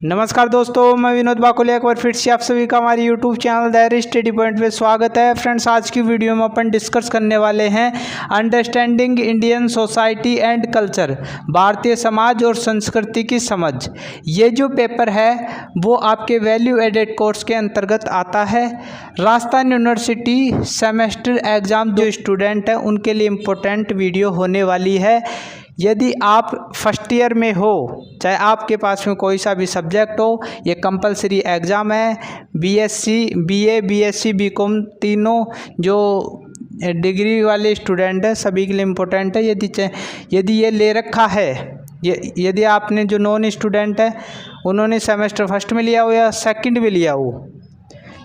नमस्कार दोस्तों, मैं विनोद बाकुले एक बार फिर से आप सभी का हमारे YouTube चैनल दायरा स्टडी पॉइंट में स्वागत है। फ्रेंड्स, आज की वीडियो में अपन डिस्कस करने वाले हैं understanding Indian society and culture, Bharatiya Samaj और संस्कृति की समझ। ये जो पेपर है वो आपके वैल्यू एडेड कोर्स के अंतर्गत आता है। राजस्थान यूनिवर्सिटी सेमेस्टर एग्ज़ाम जो स्टूडेंट हैं उनके लिए इम्पोर्टेंट वीडियो होने वाली है। यदि आप फर्स्ट ईयर में हो, चाहे आपके पास में कोई सा भी सब्जेक्ट हो, ये कंपलसरी एग्ज़ाम है। बीएससी, बीए, बीएससी, बीकॉम तीनों जो डिग्री वाले स्टूडेंट हैं सभी के लिए इम्पोर्टेंट है। यदि ये ले रखा है, यदि आपने जो नॉन स्टूडेंट है उन्होंने सेमेस्टर फर्स्ट में लिया हो या सेकंड में लिया हो,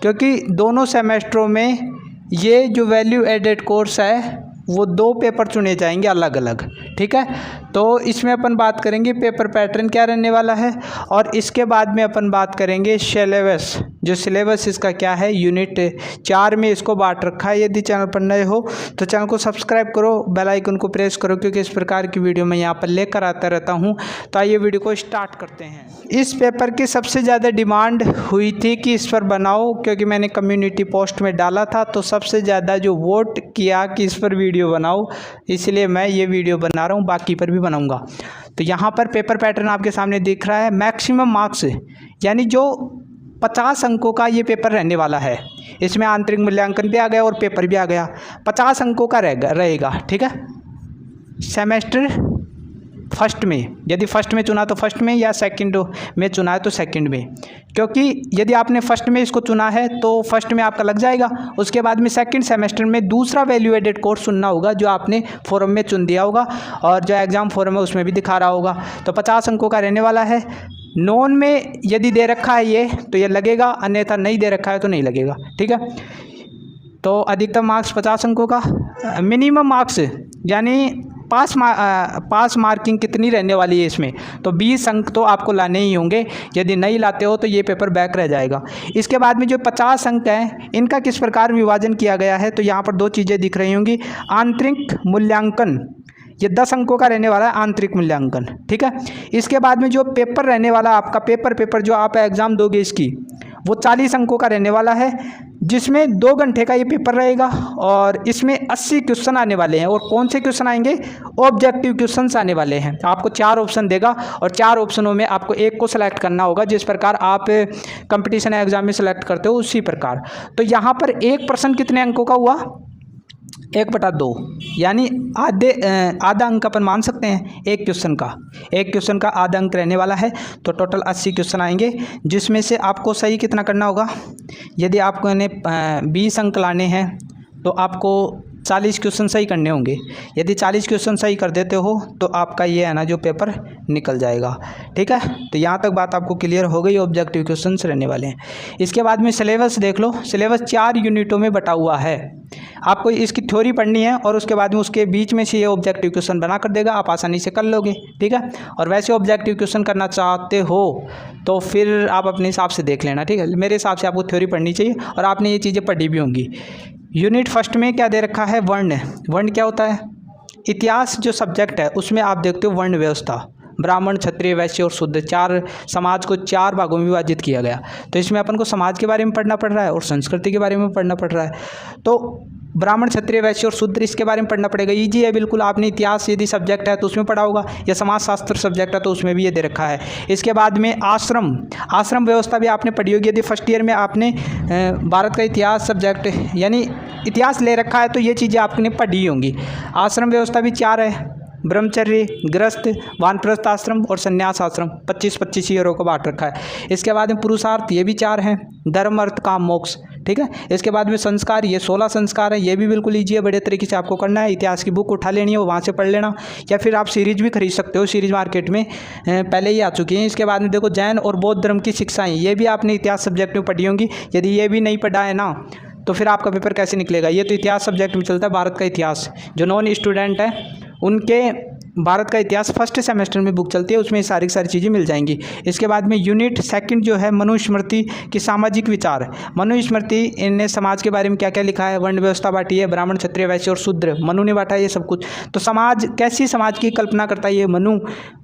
क्योंकि दोनों सेमेस्टरों में ये जो वैल्यू एडेड कोर्स है वो दो पेपर चुने जाएंगे अलग अलग। ठीक है, तो इसमें अपन बात करेंगे पेपर पैटर्न क्या रहने वाला है, और इसके बाद में अपन बात करेंगे सिलेबस। जो सिलेबस इसका क्या है, यूनिट 4 में इसको बांट रखा है। यदि चैनल पर नए हो तो चैनल को सब्सक्राइब करो, बेल आइकन को प्रेस करो, क्योंकि इस प्रकार की वीडियो मैं यहाँ पर लेकर आता रहता हूँ। तो आइए वीडियो को स्टार्ट करते हैं। इस पेपर की सबसे ज़्यादा डिमांड हुई थी कि इस पर बनाओ, क्योंकि मैंने कम्युनिटी पोस्ट में डाला था तो सबसे ज़्यादा जो वोट किया कि इस पर वीडियो बनाओ, इसलिए मैं ये वीडियो बना रहा हूँ, बाकी पर भी बनाऊँगा। तो यहाँ पर पेपर पैटर्न आपके सामने दिख रहा है। मैक्सिमम मार्क्स यानी जो 50 अंकों का ये पेपर रहने वाला है। इसमें आंतरिक मूल्यांकन भी आ गया और पेपर भी आ गया। 50 अंकों का रहेगा। ठीक है, सेमेस्टर फर्स्ट में, यदि फर्स्ट में चुना तो फर्स्ट में, या सेकंड में चुना है तो सेकंड में। क्योंकि यदि आपने फर्स्ट में इसको चुना है तो फर्स्ट में आपका लग जाएगा। उसके बाद में सेकंड सेमेस्टर में दूसरा वैल्यू एडेड कोर्स चुनना होगा जो आपने फॉरम में चुन दिया होगा, और जो एग्ज़ाम फॉरम है उसमें भी दिखा रहा होगा। तो 50 अंकों का रहने वाला है। नॉन में यदि दे रखा है ये तो ये लगेगा, अन्यथा नहीं दे रखा है तो नहीं लगेगा। ठीक है, तो अधिकतम मार्क्स 50 अंकों का। मिनिमम मार्क्स यानी पास मार्किंग कितनी रहने वाली है इसमें, तो 20 अंक तो आपको लाने ही होंगे। यदि नहीं लाते हो तो ये पेपर बैक रह जाएगा। इसके बाद में जो 50 अंक हैं इनका किस प्रकार विभाजन किया गया है, तो यहाँ पर दो चीज़ें दिख रही होंगी। आंतरिक मूल्यांकन, ये 10 अंकों का रहने वाला है आंतरिक मूल्यांकन। ठीक है, इसके बाद में जो पेपर रहने वाला आपका पेपर जो आप एग्ज़ाम दोगे इसकी, वो 40 अंकों का रहने वाला है, जिसमें 2 घंटे का ये पेपर रहेगा और इसमें 80 क्वेश्चन आने वाले हैं। और कौन से क्वेश्चन आएंगे, ऑब्जेक्टिव क्वेश्चंस आने वाले हैं। आपको 4 ऑप्शन देगा और 4 ऑप्शनों में आपको एक को सिलेक्ट करना होगा, जिस प्रकार आप कंपटीशन एग्जाम में सेलेक्ट करते हो उसी प्रकार। तो यहाँ पर एक प्रश्न कितने अंकों का हुआ, 1/2, यानी आधा अंक अपन मान सकते हैं एक क्वेश्चन का आधा अंक रहने वाला है। तो टोटल 80 क्वेश्चन आएंगे, जिसमें से आपको सही कितना करना होगा। यदि आपको इन्हें 20 अंक लाने हैं तो आपको 40 क्वेश्चन सही करने होंगे। यदि 40 क्वेश्चन सही कर देते हो तो आपका ये है ना जो पेपर निकल जाएगा। ठीक है, तो यहाँ तक बात आपको क्लियर हो गई। ऑब्जेक्टिव क्वेश्चंस रहने वाले हैं। इसके बाद में सिलेबस देख लो। सिलेबस 4 यूनिटों में बटा हुआ है। आपको इसकी थ्योरी पढ़नी है और उसके बाद में उसके बीच में से ये ऑब्जेक्टिव क्वेश्चन बना कर देगा, आप आसानी से कर लोगे। ठीक है, और वैसे ऑब्जेक्टिव क्वेश्चन करना चाहते हो तो फिर आप अपने हिसाब से देख लेना। ठीक है, मेरे हिसाब से आपको थ्योरी पढ़नी चाहिए और आपने ये चीज़ें पढ़ी भी होंगी। यूनिट फर्स्ट में क्या दे रखा है, वर्ण क्या होता है। इतिहास जो सब्जेक्ट है उसमें आप देखते हो वर्ण व्यवस्था, ब्राह्मण, क्षत्रिय, वैश्य और शूद्र, 4 समाज को 4 भागों में विभाजित किया गया। तो इसमें अपन को समाज के बारे में पढ़ना पड़ रहा है और संस्कृति के बारे में पढ़ना पड़ रहा है। तो ब्राह्मण, क्षत्रिय, वैश्य और शूद्र इसके बारे में पढ़ना पड़ेगा। ईजी है बिल्कुल। आपने इतिहास यदि सब्जेक्ट है तो उसमें पढ़ा होगा, या समाजशास्त्र सब्जेक्ट है तो उसमें भी ये दे रखा है। इसके बाद में आश्रम व्यवस्था भी आपने पढ़ी होगी। यदि फर्स्ट ईयर में आपने भारत का इतिहास सब्जेक्ट यानी इतिहास ले रखा है तो ये चीज़ें आपने पढ़ी होंगी। आश्रम व्यवस्था भी 4 है, ब्रह्मचर्य, गृहस्थ, वानप्रस्थ आश्रम और संन्यास आश्रम। 25-25 ईयरों को बांट रखा है। इसके बाद में पुरुषार्थ, ये भी 4 हैं, धर्म, अर्थ, काम, मोक्ष। ठीक है, इसके बाद में संस्कार, ये 16 संस्कार है। ये भी बिल्कुल ईजी है, बड़े तरीके से आपको करना है। इतिहास की बुक उठा लेनी है, वहाँ से पढ़ लेना, या फिर आप सीरीज भी खरीद सकते हो। सीरीज मार्केट में पहले ही आ चुकी हैं। इसके बाद में देखो जैन और बौद्ध धर्म की शिक्षाएँ, ये भी आपने इतिहास सब्जेक्ट में पढ़ी होंगी। यदि ये भी नहीं पढ़ा है ना तो फिर आपका पेपर कैसे निकलेगा। ये तो इतिहास सब्जेक्ट में चलता है, भारत का इतिहास। जो नॉन स्टूडेंट है उनके भारत का इतिहास फर्स्ट सेमेस्टर में बुक चलती है, उसमें सारी चीज़ें मिल जाएंगी। इसके बाद में यूनिट सेकंड जो है मनुस्मृति की सामाजिक विचार। मनुस्मृति इनने समाज के बारे में क्या क्या लिखा है, वर्ण व्यवस्था बांटी है, ब्राह्मण, क्षत्रिय, वैश्य और शूद्र, मनु ने बांटा है ये सब कुछ। तो समाज, कैसी समाज की कल्पना करता है ये मनु,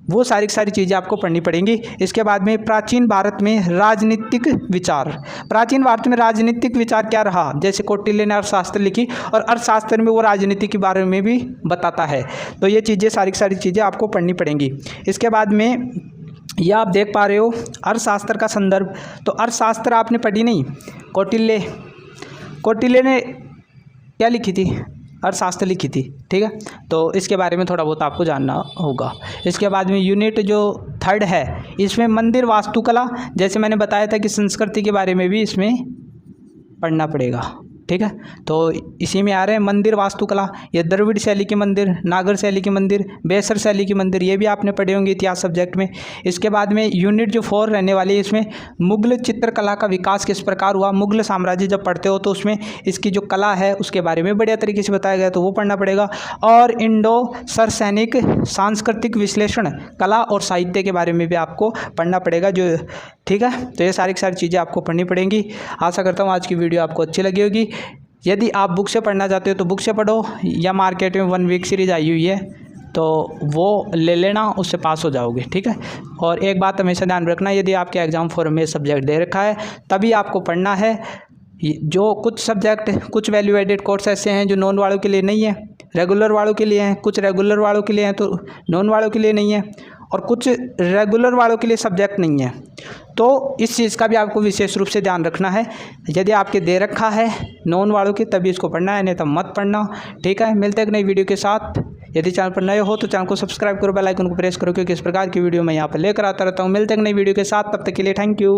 वो सारी सारी चीज़ें आपको पढ़नी पड़ेंगी। इसके बाद में प्राचीन भारत में राजनीतिक विचार, प्राचीन भारत में राजनीतिक विचार क्या रहा, जैसे कौटिल्य ने अर्थशास्त्र लिखी और अर्थशास्त्र में वो राजनीति के बारे में भी बताता है। तो ये चीज़ें सारी चीज़ें आपको पढ़नी पड़ेंगी। इसके बाद में यह आप देख पा रहे हो अर्थशास्त्र का संदर्भ। तो अर्थशास्त्र आपने पढ़ी नहीं, कौटिल्य ने क्या लिखी थी, अर्थशास्त्र लिखी थी, ठीक है। तो इसके बारे में थोड़ा बहुत आपको जानना होगा। इसके बाद में यूनिट जो 3rd है, इसमें मंदिर वास्तुकला, जैसे मैंने बताया था कि संस्कृति के बारे में भी इसमें पढ़ना पड़ेगा, ठीक है। तो इसी में आ रहे हैं मंदिर वास्तुकला, ये द्रविड़ शैली के मंदिर, नागर शैली के मंदिर, बेसर शैली के मंदिर, ये भी आपने पढ़े होंगे इतिहास सब्जेक्ट में। इसके बाद में यूनिट जो 4 रहने वाली है, इसमें मुगल चित्रकला का विकास किस प्रकार हुआ, मुगल साम्राज्य जब पढ़ते हो तो उसमें इसकी जो कला है उसके बारे में बढ़िया तरीके से बताया गया, तो वो पढ़ना पड़ेगा। और इंडो सरसैनिक सांस्कृतिक विश्लेषण, कला और साहित्य के बारे में भी आपको पढ़ना पड़ेगा, जो ठीक है। तो ये सारी चीज़ें आपको पढ़नी पड़ेंगी। आशा करता हूँ आज की वीडियो आपको अच्छी लगी होगी। यदि आप बुक से पढ़ना चाहते हो तो बुक से पढ़ो, या मार्केट में 1 वीक सीरीज़ आई हुई है तो वो ले लेना, उससे पास हो जाओगे, ठीक है। और एक बात हमेशा ध्यान रखना, यदि आपके एग्जाम फॉर्म में सब्जेक्ट दे रखा है तभी आपको पढ़ना है। जो कुछ सब्जेक्ट, कुछ वैल्यू एडेड कोर्स ऐसे हैं जो नॉन वालों के लिए नहीं है, रेगुलर वालों के लिए हैं, कुछ रेगुलर वालों के लिए हैं तो नॉन वालों के लिए नहीं है, और कुछ रेगुलर वालों के लिए सब्जेक्ट नहीं है। तो इस चीज़ का भी आपको विशेष रूप से ध्यान रखना है। यदि आपके दे रखा है नॉन वालों के तभी इसको पढ़ना है, नहीं तो मत पढ़ना, ठीक है। मिलते हैं एक नई वीडियो के साथ। यदि चैनल पर नए हो तो चैनल को सब्सक्राइब करो, बेल आइकन को प्रेस करो, क्योंकि इस प्रकार की वीडियो मैं यहाँ पर लेकर आता रहता हूँ। मिलते हैं एक नई वीडियो के साथ, तब तक के लिए थैंक यू।